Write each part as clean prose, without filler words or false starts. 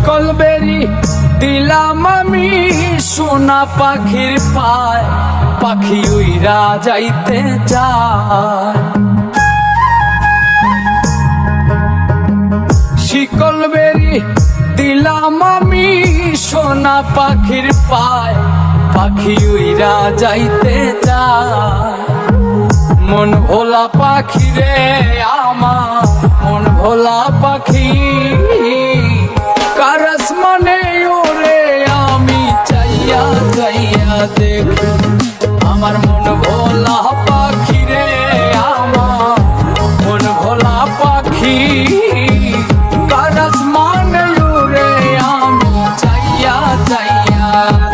শিকল বেরি দিলাম আমি সোনা পাখির পায়, পাখি উইরা যাইতে চায়। শিকল বেরি দিলাম আমি সোনা পাখির পায়, পাখি উইরা যাইতে চায়। মন ভোলা পাখি রে আমার, মন ভোলা পাখি, কারস মানে ওরে আমি চাইয়া চাইয়া দেখি। আমার মন ভোলা পাখি রে আমার, মন ভোলা পাখি, কারস মানে ওরে আমি চাইয়া চাইয়া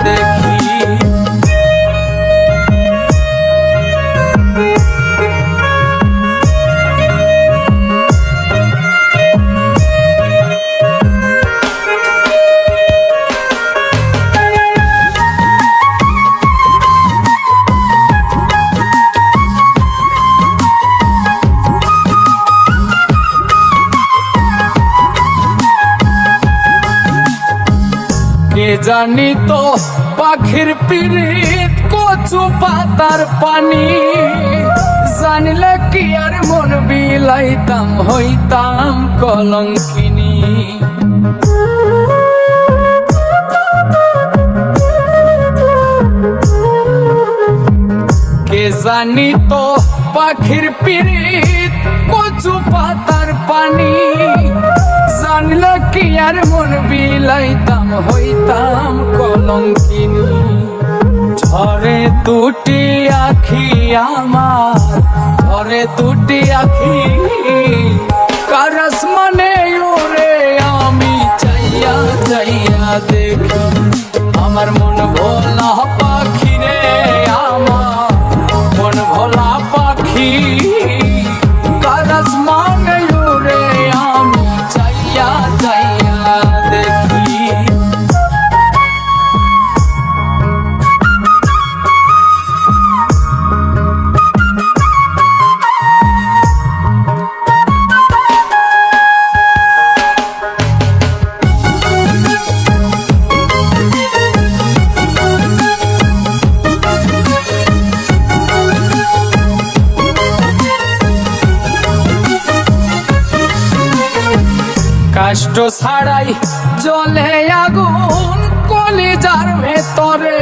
দেখি। কে জানি তো পাখির পিরিত কচু পাতার পানি, জানিলে কি আর মন বিলাইতাম হইতাম কলঙ্কিনী। কে জানি তো পাখির পিরিত কচু পাতার পানি, জানলে কি আর মন বিলাইতাম হইতাম কলঙ্কিনী। ঝরে দুটি আখি আমার, ঝরে দুটি আখি, কারস মানে ওরে আমি চাইয়া চাইয়া দেখি। আমার মন ভোলা পাখি রে আমার, মন ভোলা পাখি, কারস মানে ওরে আমি চাইয়া চাইয়া দেখি। কষ্ট ছাড়াই জ্বলে আগুন কলিজার ভেতরে,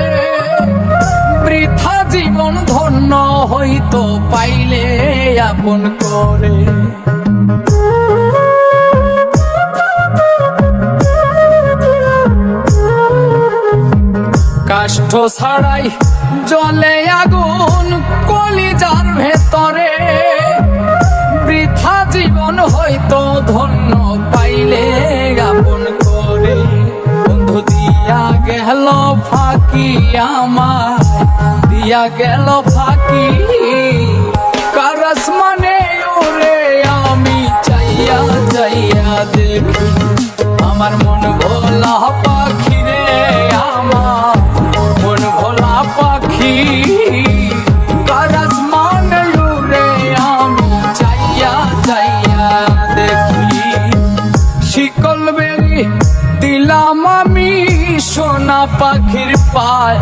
বৃথা জীবন ধন্য হইতো পাইলে আপন করে। কষ্ট ছাড়াই জ্বলে আগুন কলিজার ভেতরে, বৃথা জীবন হইতো ধন্য পাইলে আপন করে। বন্ধু দিয়া গেল ফাঁকি আমার, দিয়া গেল ফাঁকি, কারস মানে ওরে আমি চাইয়া চাইয়া দেখি। আমার মন ভোলা পাখি রে আমার, মন ভোলা পাখি, কারস মানে ওরে আমি চাইয়া চাইয়া দেখি। শিকল বেরি দিলাম আমি সোনা পাখির পায়,